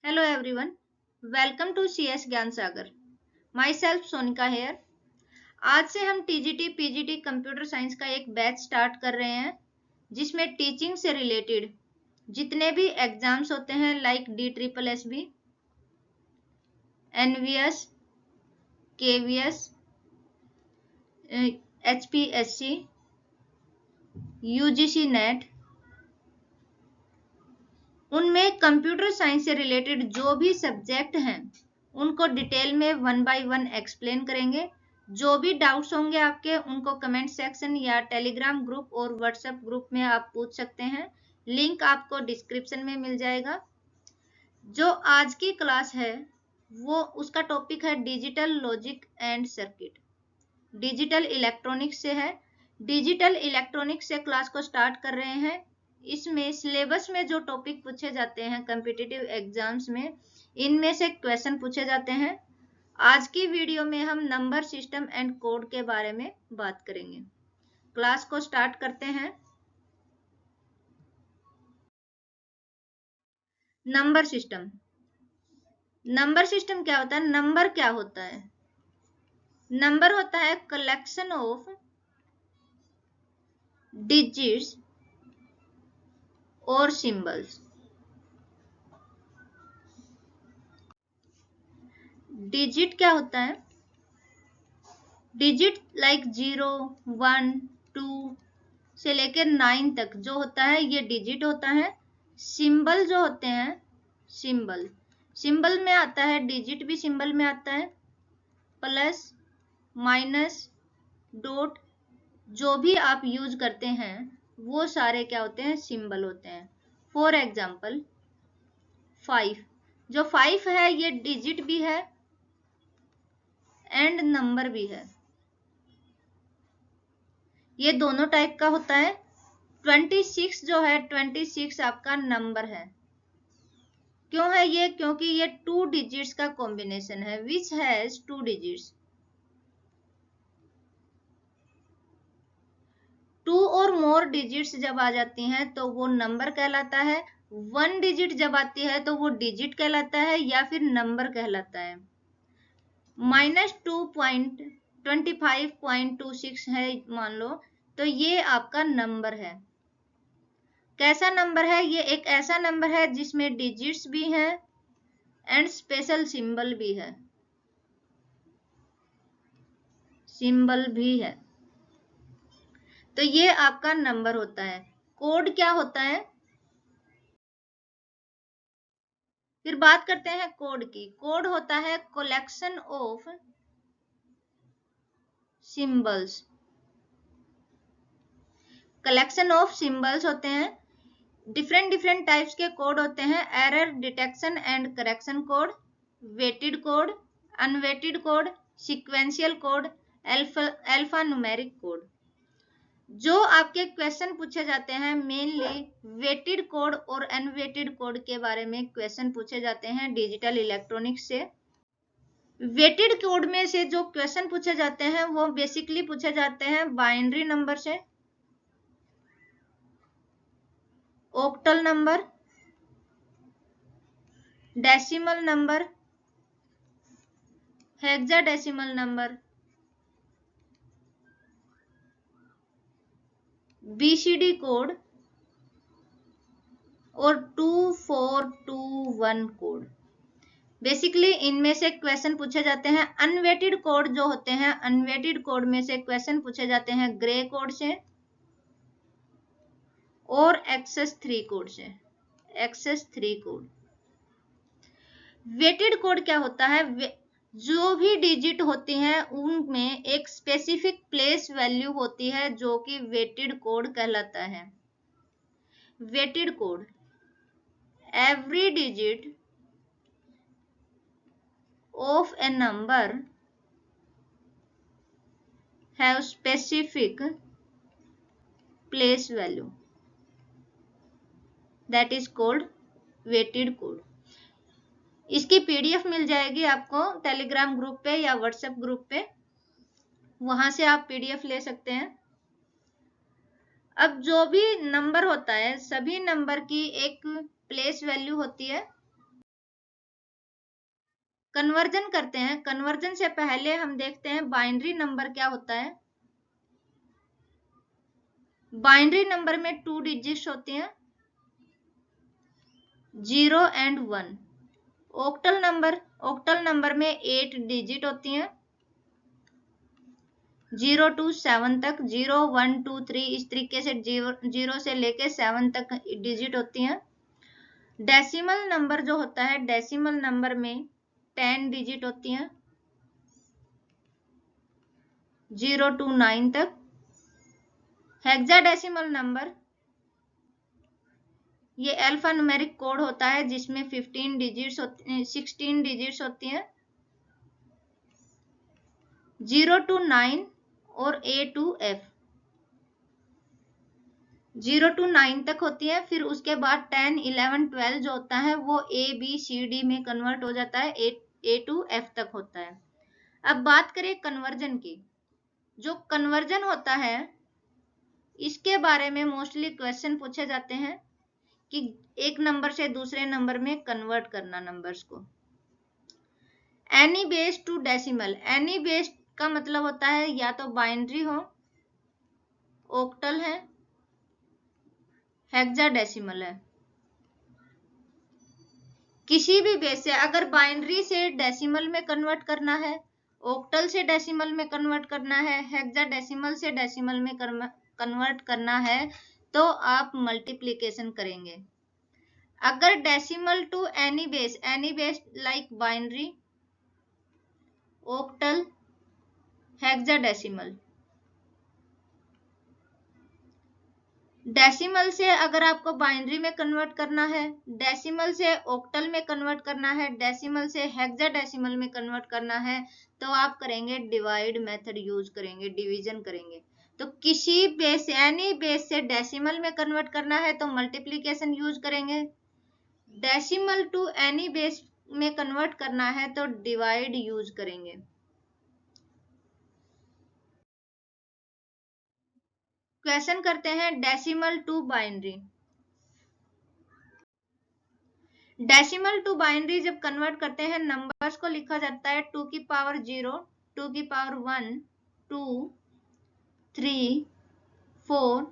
Hello everyone, welcome to CS ज्ञान सागर। Myself Sonika hair. आज से हम टीजीटी पीजीटी कंप्यूटर साइंस का एक बैच स्टार्ट कर रहे हैं जिसमें टीचिंग से रिलेटेड जितने भी एग्जाम्स होते हैं like DSSB, NVS, KVS, HPSC, UGC net, उनमें कंप्यूटर साइंस से रिलेटेड जो भी सब्जेक्ट हैं उनको डिटेल में 1 बाय 1 एक्सप्लेन करेंगे। जो भी डाउट्स होंगे आपके उनको कमेंट सेक्शन या टेलीग्राम ग्रुप और व्हाट्सएप ग्रुप में आप पूछ सकते हैं। लिंक आपको डिस्क्रिप्शन में मिल जाएगा। जो आज की क्लास है वो उसका टॉपिक है digital logic and circuit. Digital electronics से है। डिजिटल इलेक्ट्रॉनिक्स से क्लास को स्टार्ट कर रहे हैं। इसमें सिलेबस में जो टॉपिक पूछे जाते हैं कॉम्पिटिटिव एग्जाम्स में, इनमें से क्वेश्चन पूछे जाते हैं। आज की वीडियो में हम नंबर सिस्टम एंड कोड के बारे में बात करेंगे। क्लास को स्टार्ट करते हैं। Number system. नंबर सिस्टम क्या होता है? नंबर क्या होता है? नंबर होता है कलेक्शन ऑफ डिजिट्स और सिंबल्स। डिजिट क्या होता है? डिजिट लाइक 0, 1, 2 से लेकर 9 तक जो होता है ये डिजिट होता है। सिंबल जो होते हैं, सिंबल सिंबल में आता है, डिजिट भी सिंबल में आता है। प्लस, माइनस, डॉट जो भी आप यूज करते हैं वो सारे क्या होते हैं? सिंबल होते हैं। फॉर एग्जाम्पल 5, जो 5 है ये डिजिट भी है एंड नंबर भी है। ये दोनों टाइप का होता है। 26 जो है 26 आपका नंबर है। क्यों है ये? क्योंकि ये 2 डिजिट्स का कॉम्बिनेशन है विच हैज 2 डिजिट्स। 2 और मोर डिजिट्स जब आ जाती हैं तो वो नंबर कहलाता है। 1 डिजिट जब आती है तो वो डिजिट कहलाता है या फिर नंबर कहलाता है। -2.25.26 है मान लो, तो ये आपका नंबर है। कैसा नंबर है? ये एक ऐसा नंबर है जिसमें डिजिट्स भी हैं एंड स्पेशल सिंबल भी है। सिंबल भी है, तो ये आपका नंबर होता है। कोड क्या होता है? फिर बात करते हैं कोड की। कोड होता है collection of symbols. Collection of symbols होते हैं। डिफरेंट टाइप्स के कोड होते हैं। Error detection and correction code, weighted code, unweighted code, sequential code, alpha numeric code. जो आपके क्वेश्चन पूछे जाते हैं मेनली वेटेड कोड और अनवेटेड कोड के बारे में क्वेश्चन पूछे जाते हैं डिजिटल इलेक्ट्रॉनिक्स से। वेटेड कोड में से जो क्वेश्चन पूछे जाते हैं वो बेसिकली पूछे जाते हैं बाइनरी नंबर से, octal number, decimal number, hexadecimal number, BCD code और 2421 कोड। बेसिकली इनमें से क्वेश्चन पूछे जाते हैं। अनवेटेड कोड जो होते हैं, अनवेटेड कोड में से क्वेश्चन पूछे जाते हैं ग्रे कोड से और एक्सेस 3 कोड से। Excess 3 code. वेटेड कोड क्या होता है? जो भी डिजिट होती हैं उनमें एक स्पेसिफिक प्लेस वैल्यू होती है जो कि वेटेड कोड कहलाता है। Weighted code, every digit of a number have specific place value, that is called weighted code। इसकी पीडीएफ मिल जाएगी आपको टेलीग्राम ग्रुप पे या व्हाट्सएप ग्रुप पे, वहां से आप पीडीएफ ले सकते हैं। अब जो भी नंबर होता है सभी नंबर की एक प्लेस वैल्यू होती है। कन्वर्जन करते हैं। कन्वर्जन से पहले हम देखते हैं बाइनरी नंबर क्या होता है। बाइनरी नंबर में 2 डिजिट्स होती हैं, 0 एंड 1। ऑक्टल नंबर में 8 डिजिट होती हैं, 0 to 7 तक, 0 1 2 3 इस तरीके से 0 से लेके 7 तक डिजिट होती हैं। डेसिमल नंबर जो होता है, डेसिमल नंबर में 10 डिजिट होती हैं, 0 to 9 तक। हेक्साडेसिमल नंबर ये अल्फा न्यूमेरिक कोड होता है जिसमें 16 डिजिट्स होती हैं, 0 to 9 और A to F 0 to 9 तक होती है। फिर उसके बाद 10 11 12 जो होता है वो A B C D में कन्वर्ट हो जाता है, A to F तक होता है। अब बात करें कन्वर्जन की। जो कन्वर्जन होता है इसके बारे में मोस्टली क्वेश्चन पूछे जाते हैं कि एक नंबर से दूसरे नंबर में कन्वर्ट करना नंबर्स को। Any base to decimal, any base का मतलब होता है या तो बाइनरी हो, ऑक्टल है, हेक्साडेसिमल है। किसी भी बेस से, अगर बाइनरी से डेसिमल में कन्वर्ट करना है, ऑक्टल से डेसिमल में कन्वर्ट करना है, हेक्साडेसिमल से डेसिमल में कन्वर्ट करना है, तो आप मल्टीप्लिकेशन करेंगे। अगर decimal to any base like binary, octal, hexadecimal. Decimal से अगर आपको बाइनरी में कन्वर्ट करना है, डेसिमल से ऑक्टल में कन्वर्ट करना है, डेसिमल से हेक्साडेसिमल में कन्वर्ट करना है, तो आप करेंगे डिवाइड मेथड यूज करेंगे, डिवीजन करेंगे। तो किसी बेस, एनी बेस से डेसिमल में कन्वर्ट करना है तो मल्टीप्लिकेशन यूज करेंगे। डेसिमल टू एनी बेस में कन्वर्ट करना है तो डिवाइड यूज करेंगे। क्वेश्चन करते हैं decimal to binary. Decimal to binary जब कन्वर्ट करते हैं नंबर्स को लिखा जाता है 2 की पावर 0, 2 की पावर 1, 2, 3, 4,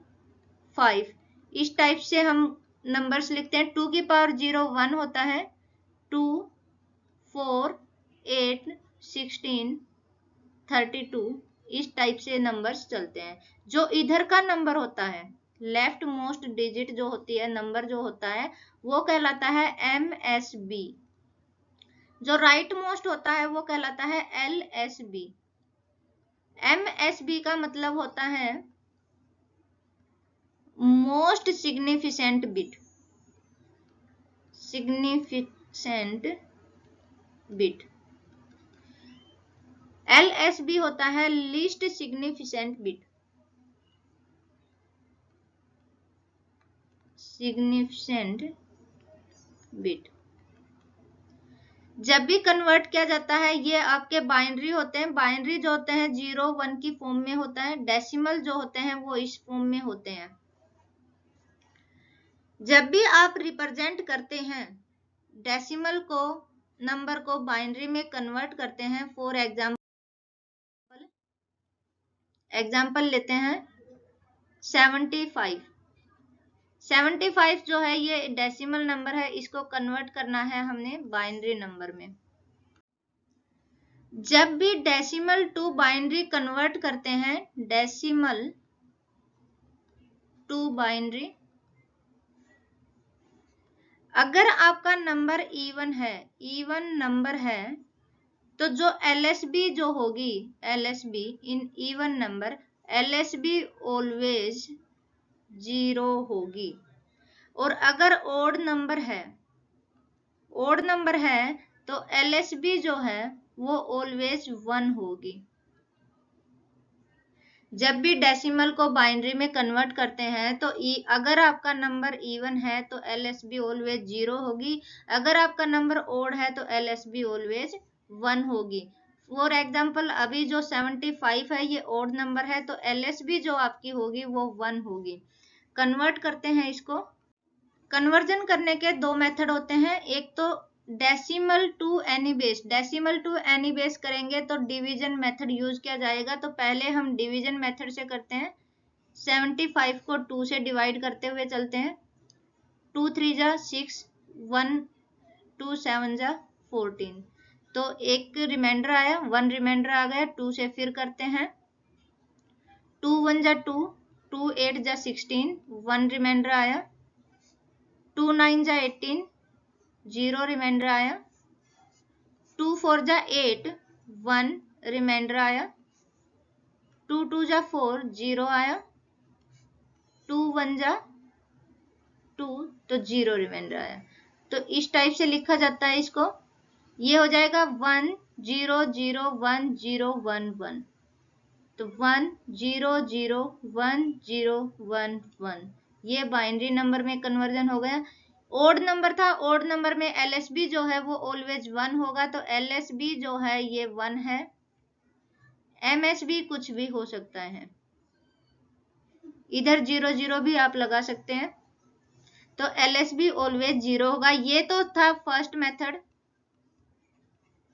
5 इस टाइप से हम नंबर्स लिखते हैं। 2 की पावर 0 1 होता है, 2, 4, 8, 16, 32 इस टाइप से नंबर्स चलते हैं। जो इधर का नंबर होता है, लेफ्ट मोस्ट डिजिट जो होती है, नंबर जो होता है वो कहलाता है MSB। जो राइट मोस्ट होता है वो कहलाता है LSB। MSB का मतलब होता है मोस्ट सिग्निफिकेंट बिट, LSB होता है लीस्ट सिग्निफिकेंट बिट। जब भी कन्वर्ट किया जाता है, ये आपके बाइनरी होते हैं। बाइनरी जो होते हैं 0 1 की फॉर्म में होता है, डेसिमल जो होते हैं वो इस फॉर्म में होते हैं। जब भी आप रिप्रेजेंट करते हैं डेसिमल को, नंबर को बाइनरी में कन्वर्ट करते हैं, फॉर एग्जाम्पल लेते हैं 75 जो है ये डेसिमल नंबर है, इसको कन्वर्ट करना है हमने बाइनरी नंबर में। जब भी डेसिमल टू बाइनरी कन्वर्ट करते हैं, डेसिमल टू बाइनरी, अगर आपका नंबर इवन नंबर है तो जो LSB जो होगी, LSB in even number, LSB always 0 होगी। और अगर ओड नंबर है तो LSB जो है वो ऑलवेज 1 होगी। जब भी डेसिमल को बाइनरी में कन्वर्ट करते हैं तो अगर आपका नंबर इवन है तो LSB ऑलवेज 0 होगी, अगर आपका नंबर ओड है तो LSB ऑलवेज 1 होगी। फॉर एग्जाम्पल अभी जो 75 है ये ओड नंबर है तो LSB जो आपकी होगी वो 1 होगी। कन्वर्ट करते हैं इसको। कन्वर्जन करने के 2 मेथड होते हैं, एक तो decimal to any base, decimal to any base करेंगे तो डिवीजन मेथड यूज किया जाएगा। तो पहले हम डिवीजन मेथड से करते हैं। 75 को 2 से डिवाइड करते हुए चलते हैं। 2 3 जा 6, 1 2 7 जा 14, तो एक रिमाइंडर आया, 1 रिमाइंडर आ गया। 2 से फिर करते हैं। 2 1 जा 2, 2 8 जा 16, 1 रिमाइंडर आया। 2 9 जा 18, 0 रिमाइंडर आया। 2 4 जा 8, 1 रिमाइंडर आया। 2 2 जा 4, 0 आया। 2 1 जा 2, तो 0 रिमाइंडर आया। तो इस टाइप से लिखा जाता है इसको। ये हो जाएगा 1 0 0 1 0 1 1, तो 1 0 0 1 0 1 1, ये बाइनरी नंबर में कन्वर्जन हो गया। ओड नंबर था, ओड नंबर में एलएसबी जो है वो ऑलवेज 1 होगा, तो एलएसबी जो है ये 1 है। एमएसबी कुछ भी हो सकता है, इधर 0 0 भी आप लगा सकते हैं, तो एलएसबी ऑलवेज 0 होगा। ये तो था फर्स्ट मेथड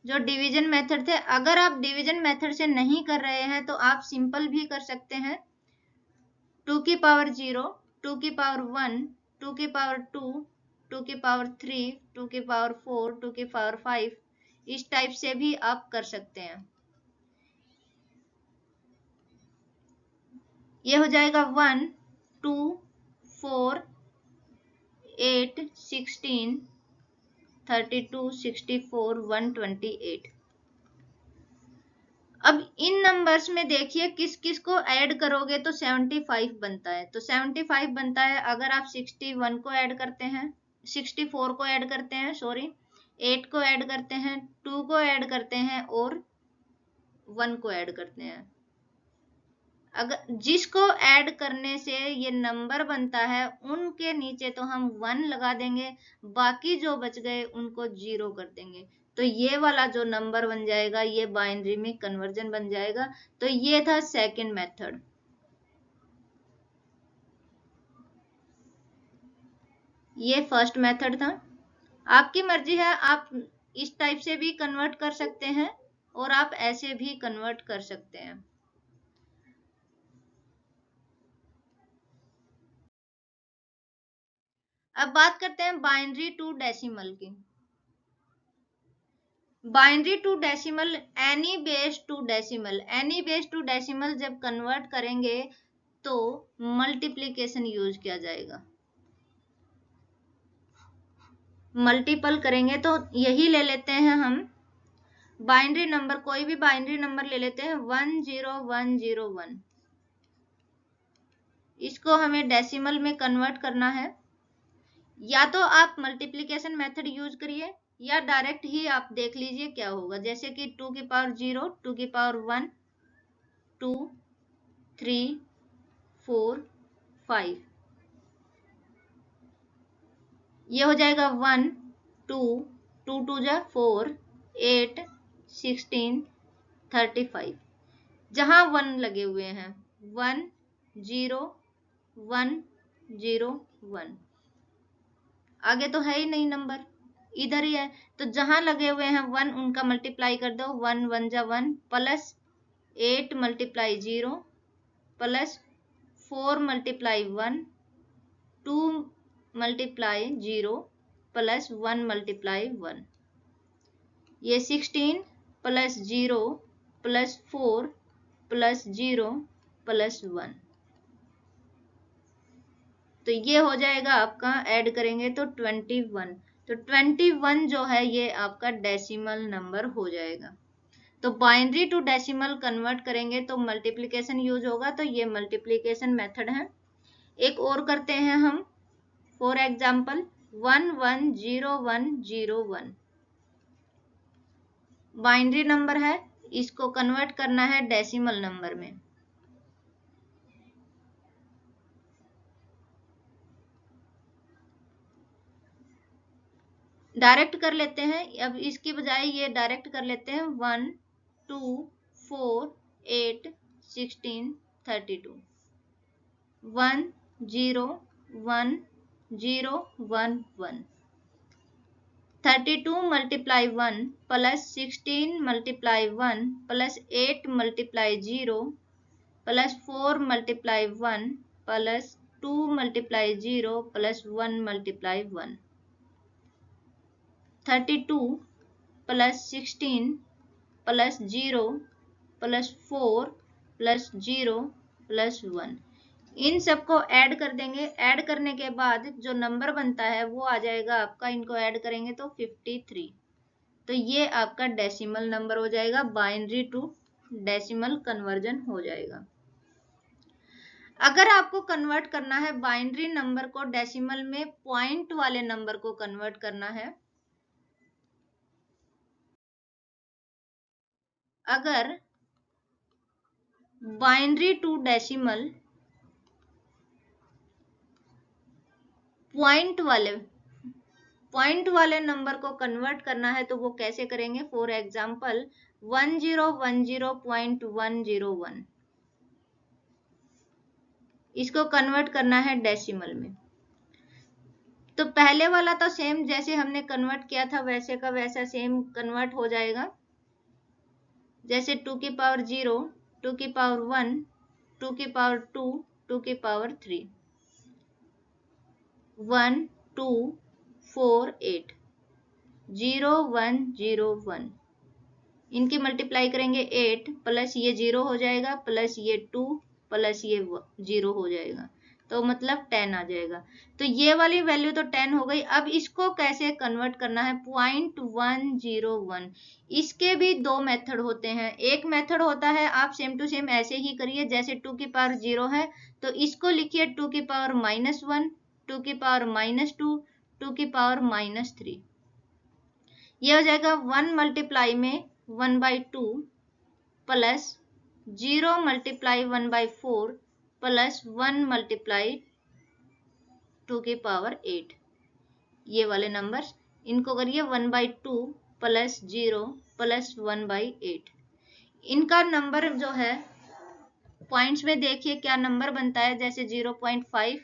जो डिवीजन मेथड थे। अगर आप डिवीजन मेथड से नहीं कर रहे हैं तो आप सिंपल भी कर सकते हैं। 2 की पावर 0, 2 की पावर 1, 2 की पावर 2, 2 की पावर 3, 2 की पावर 4, 2 की पावर 5, इस टाइप से भी आप कर सकते हैं। ये हो जाएगा 1 2 4 8 16 32 64 128। अब इन नंबर्स में देखिए किस किस को ऐड करोगे तो 75 बनता है। तो 75 बनता है अगर आप 61 को ऐड करते हैं, 64 को ऐड करते हैं, सॉरी 8 को ऐड करते हैं, 2 को ऐड करते हैं और 1 को ऐड करते हैं। अगर जिसको ऐड करने से ये नंबर बनता है उनके नीचे तो हम 1 लगा देंगे, बाकी जो बच गए उनको 0 कर देंगे, तो ये वाला जो नंबर बन जाएगा ये बाइनरी में कन्वर्जन बन जाएगा। तो ये था सेकंड मेथड। ये फर्स्ट मेथड था। आपकी मर्जी है, आप इस टाइप से भी कन्वर्ट कर सकते हैं और आप ऐसे भी कन्वर्ट कर सकते हैं। अब बात करते हैं बाइनरी टू डेसिमल की। Binary to decimal, any base to decimal, any base to decimal जब कन्वर्ट करेंगे तो मल्टीप्लिकेशन यूज किया जाएगा। मल्टीपल करेंगे तो यही ले लेते हैं हम बाइनरी नंबर, कोई भी बाइनरी नंबर ले लेते हैं 10101। इसको हमें डेसिमल में कन्वर्ट करना है। या तो आप मल्टीप्लिकेशन मेथड यूज करिए या डायरेक्ट ही आप देख लीजिए क्या होगा। जैसे कि 2 की पावर 0, 2 की पावर 1, 2 3 4 5, ये हो जाएगा 1 2 2 2 जा 4 8 16 35, जहां 1 लगे हुए हैं 1 0 1 0 1, आगे तो है ही नहीं नंबर, इधर ही है। तो जहां लगे हुए हैं 1 उनका मल्टीप्लाई कर दो, 1 1 जा 1 plus 8 multiply 0 plus 4 multiply 1, 2 multiply 0 plus 1 multiply 1, ये 16 प्लस 0 प्लस 4 प्लस 0 प्लस 1, तो ये हो जाएगा आपका, ऐड करेंगे तो 21। तो 21 जो है ये आपका डेसिमल नंबर हो जाएगा। तो बाइनरी टू डेसिमल कन्वर्ट करेंगे तो मल्टीप्लिकेशन यूज होगा, तो ये मल्टीप्लिकेशन मेथड है। एक और करते हैं हम, फॉर एग्जाम्पल 110101, बाइनरी नंबर है, इसको कन्वर्ट करना है डेसिमल नंबर में। डायरेक्ट कर लेते हैं, अब इसकी बजाय ये डायरेक्ट कर लेते हैं 1 2 4 8 16 32, 1 0 1 0 1 1, 32 multiply 1 plus 16 multiply 1 plus 8 multiply 0 plus 4 multiply 1 plus 2 multiply 0 plus 1 multiply 1। 32 plus 16 plus 0 plus 4 plus 0 plus 1, इन सबको ऐड कर देंगे। ऐड करने के बाद जो नंबर बनता है वो आ जाएगा आपका, इनको ऐड करेंगे तो 53। तो ये आपका डेसिमल नंबर हो जाएगा, बाइनरी टू डेसिमल कन्वर्जन हो जाएगा। अगर आपको कन्वर्ट करना है बाइनरी नंबर को डेसिमल में, पॉइंट वाले नंबर को कन्वर्ट करना है, अगर बाइनरी टू डेसिमल पॉइंट वाले नंबर को कन्वर्ट करना है तो वो कैसे करेंगे? फॉर एग्जाम्पल 1010.101, इसको कन्वर्ट करना है डेसिमल में। तो पहले वाला तो सेम जैसे हमने कन्वर्ट किया था वैसे का वैसा सेम कन्वर्ट हो जाएगा, जैसे 2 की पावर 0, 2 की पावर 1, 2 की पावर 2, 2 की पावर 3, 1 2 4 8 0 1 0 1, इनकी मल्टीप्लाई करेंगे 8 प्लस ये 0 हो जाएगा प्लस ये 2 प्लस ये 0 हो जाएगा, तो मतलब 10 आ जाएगा। तो ये वाली वैल्यू तो 10 हो गई। अब इसको कैसे कन्वर्ट करना है? 0.101, इसके भी दो मेथड होते हैं। एक मेथड होता है आप सेम टू सेम ऐसे ही करिए, जैसे 2 की पावर 0 है तो इसको लिखिए 2 की पावर -1, 2 की पावर -2, 2 की पावर -3। ये हो जाएगा 1 मल्टीप्लाई में 1/2 प्लस 0 मल्टीप्लाई 1/4 प्लस 1 मल्टीप्लाई 2 की पावर 8। ये वाले नंबर्स इनको करिए 1/2 प्लस 0 प्लस 1/8। इनका नंबर जो है पॉइंट्स में देखिए क्या नंबर बनता है, जैसे 0.5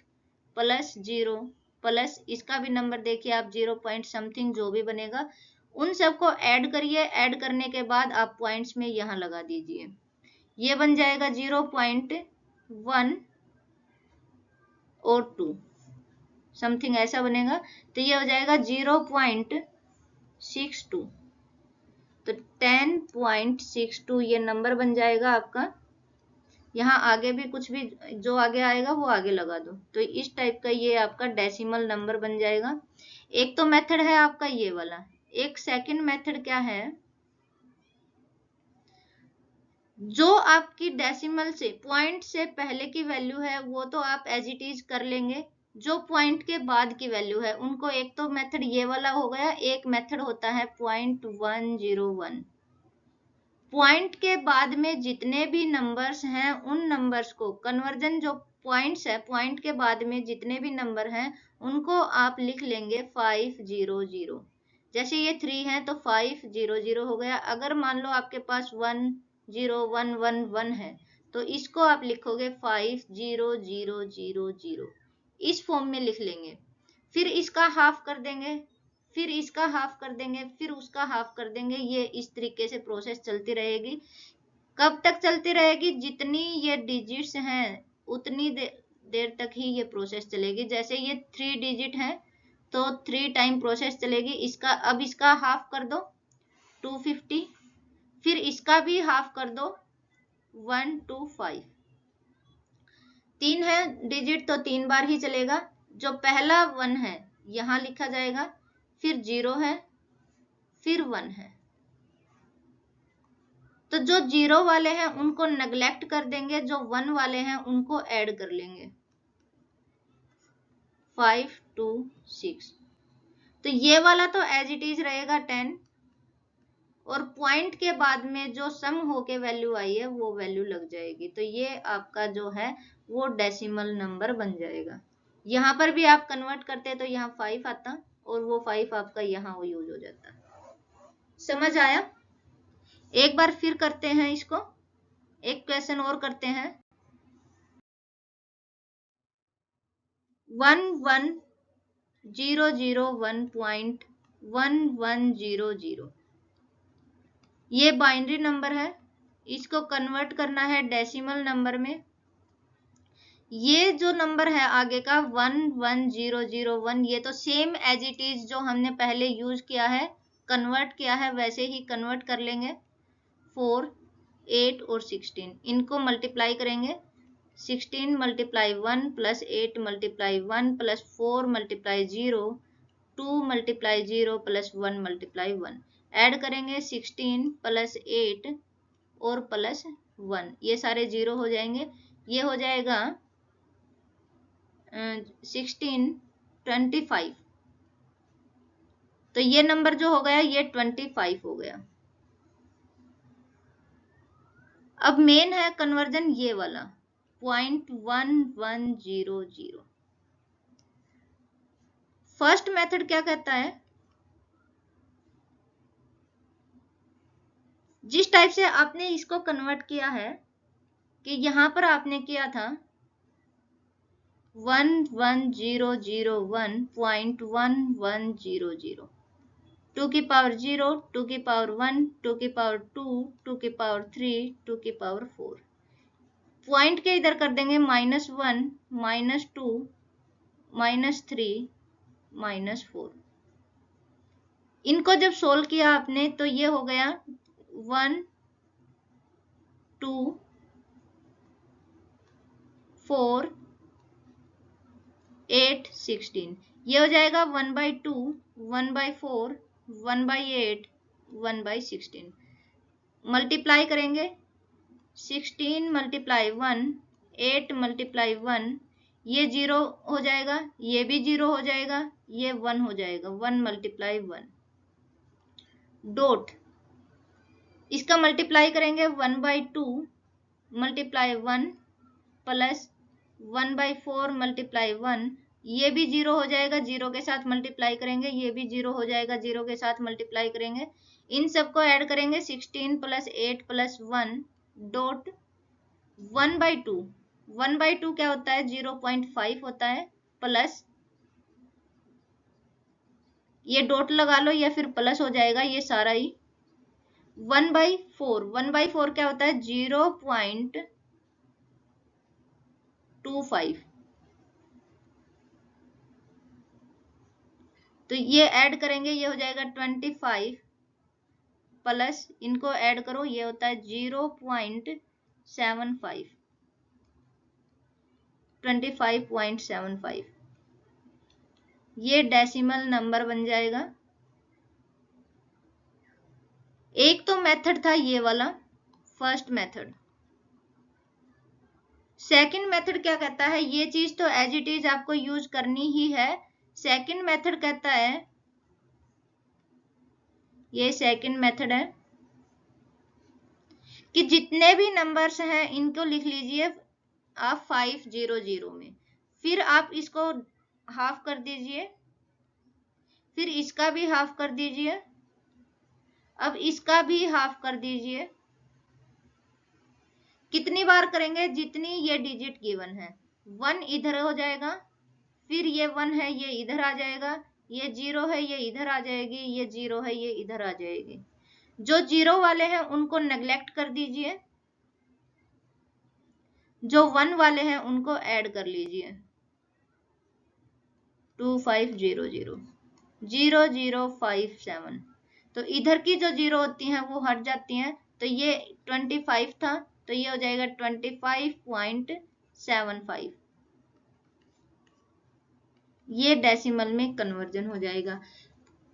प्लस 0 प्लस इसका भी नंबर देखिए आप 0 पॉइंट समथिंग जो भी बनेगा, उन सबको ऐड करिए। ऐड करने के बाद आप पॉइंट्स में यहाँ लगा दीजिए, ये बन जाएगा 0.1 और 2 समथिंग ऐसा बनेगा, तो ये हो जाएगा 0.62। तो 10.62 ये नंबर बन जाएगा आपका। यहाँ आगे भी कुछ भी जो आगे आएगा वो आगे लगा दो, तो इस टाइप का ये आपका डेसिमल नंबर बन जाएगा। एक तो मेथड है आपका ये वाला। एक सेकंड मेथड क्या है, जो आपकी डेसिमल से पॉइंट से पहले की वैल्यू है वो तो आप एज इट इज कर लेंगे, जो पॉइंट के बाद की वैल्यू है उनको, एक तो मेथड ये वाला हो गया, एक मेथड होता है 0.101। पॉइंट के बाद में जितने भी नंबर्स हैं उन नंबर्स को कन्वर्जन, जो पॉइंट्स है पॉइंट के बाद में जितने भी नंबर हैं उनको आप लिख लेंगे 500। जैसे ये 3 है तो 500 हो गया। अगर मान लो आपके पास 10111 है तो इसको आप लिखोगे 50000, इस फॉर्म में लिख लेंगे। फिर इसका हाफ कर देंगे, फिर इसका हाफ कर देंगे, फिर उसका हाफ कर देंगे। ये इस तरीके से प्रोसेस चलती रहेगी। कब तक चलती रहेगी? जितनी ये डिजिट्स हैं उतनी देर तक ही ये प्रोसेस चलेगी। जैसे ये 3 डिजिट है तो 3 टाइम प्रोसेस चलेगी। इसका अब इसका हाफ कर दो 250, फिर इसका भी हाफ कर दो 125। 3 है डिजिट तो 3 बार ही चलेगा। जो पहला 1 है यहां लिखा जाएगा, फिर 0 है, फिर 1 है। तो जो 0 वाले हैं उनको नेग्लेक्ट कर देंगे, जो 1 वाले हैं उनको ऐड कर लेंगे 5 2 6। तो ये वाला तो एज इट इज रहेगा 10, और पॉइंट के बाद में जो सम होके वैल्यू आई है वो वैल्यू लग जाएगी। तो ये आपका जो है वो डेसिमल नंबर बन जाएगा। यहाँ पर भी आप कन्वर्ट करते तो यहाँ 5 आता और वो 5 आपका यहाँ यूज हो जाता। समझ आया? एक बार फिर करते हैं इसको, एक क्वेश्चन और करते हैं। 11001.1 1100। ये बाइनरी नंबर है, इसको कन्वर्ट करना है डेसिमल नंबर में। ये जो नंबर है आगे का 11001, ये तो सेम एज इट इज जो हमने पहले यूज किया है, कन्वर्ट किया है, वैसे ही कन्वर्ट कर लेंगे। 4, 8 और 16 इनको मल्टीप्लाई करेंगे। 16 multiply 1 plus 8 multiply 1 plus 4 multiply 0, 2 multiply 0 plus 1 multiply 1। Add करेंगे 16 प्लस 8 और प्लस 1, ये सारे 0 हो जाएंगे। ये हो जाएगा 16 25। तो ये नंबर जो हो गया ये 25 हो गया। अब मेन है कन्वर्जन ये वाला 0.1100। फर्स्ट मेथड क्या कहता है, जिस टाइप से आपने इसको कन्वर्ट किया है कि यहां पर आपने किया था 11001.1100, 2 की पावर 0, 2 की पावर 1, 2 की पावर 2, 2 की पावर 3, 2 की पावर 4। पॉइंट के इधर कर देंगे -1, -2, -3, -4। इनको जब सोल्व किया आपने तो ये हो गया 1, 2, 4, 8, 16। ये हो जाएगा 1/2, 1/4, 1/8, 1/16। मल्टीप्लाई करेंगे 16 मल्टीप्लाई 1, 8 मल्टीप्लाई 1, ये 0 हो जाएगा, ये भी 0 हो जाएगा, ये 1 हो जाएगा, 1 मल्टीप्लाई 1। डॉट इसका मल्टीप्लाई करेंगे 1/2 मल्टीप्लाई 1 प्लस 1/4 मल्टीप्लाई 1, ये भी 0 हो जाएगा, 0 के साथ मल्टीप्लाई करेंगे, ये भी 0 हो जाएगा, 0 के साथ मल्टीप्लाई करेंगे। इन सबको ऐड करेंगे 16 प्लस 8 प्लस 1 डॉट 1/2। 1/2 क्या होता है, 0.5 होता है, प्लस ये डॉट लगा लो या फिर प्लस हो जाएगा ये सारा ही। 1/4, 1/4 क्या होता है, 0.25। तो ये ऐड करेंगे, ये हो जाएगा 25 प्लस इनको ऐड करो, ये होता है 0.75, 25.75। ये डेसिमल नंबर बन जाएगा। एक तो मेथड था ये वाला फर्स्ट मेथड। सेकंड मेथड क्या कहता है, ये चीज तो एज इट इज आपको यूज करनी ही है। सेकंड मेथड कहता है, ये सेकंड मेथड है कि जितने भी नंबर्स हैं इनको लिख लीजिए आप 500 में, फिर आप इसको हाफ कर दीजिए, फिर इसका भी हाफ कर दीजिए, अब इसका भी हाफ कर दीजिए। कितनी बार करेंगे, जितनी ये डिजिट गिवन है। 1 इधर हो जाएगा, फिर ये 1 है ये इधर आ जाएगा, ये 0 है ये इधर आ जाएगी, ये 0 है ये इधर आ जाएगी। जो 0 वाले हैं उनको नेग्लेक्ट कर दीजिए, जो 1 वाले हैं उनको ऐड कर लीजिए। 2500 0057। तो इधर की जो 0 होती हैं वो हट जाती हैं, तो ये 25 था तो ये हो जाएगा 25.75। ये डेसिमल में कन्वर्जन हो जाएगा।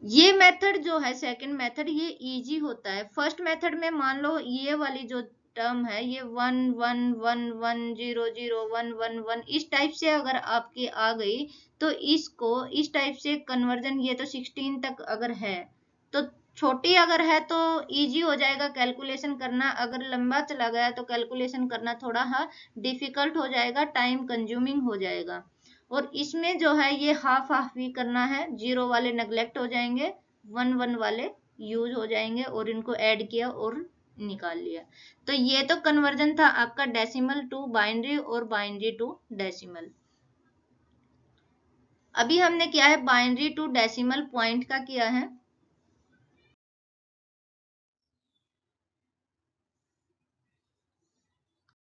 ये मेथड जो है सेकंड मेथड, ये इजी होता है। फर्स्ट मेथड में मान लो ये वाली जो टर्म है ये 1 1 1 1 0 0 1 1 1 इस टाइप से अगर आपकी आ गई तो इसको इस टाइप से कन्वर्जन, ये तो 16 तक अगर है तो छोटी अगर है तो इजी हो जाएगा कैलकुलेशन करना, अगर लंबा चला गया तो कैलकुलेशन करना थोड़ा डिफिकल्ट हो जाएगा, टाइम कंज्यूमिंग हो जाएगा। और इसमें जो है ये हाफ हाफ भी करना है, 0 वाले नेग्लेक्ट हो जाएंगे, 1 1 वाले यूज हो जाएंगे और इनको ऐड किया और निकाल लिया। तो ये तो कन्वर्जन था आपका डेसिमल टू बाइनरी और बाइनरी टू डेसिमल। अभी हमने किया है बाइनरी टू डेसिमल पॉइंट का किया है।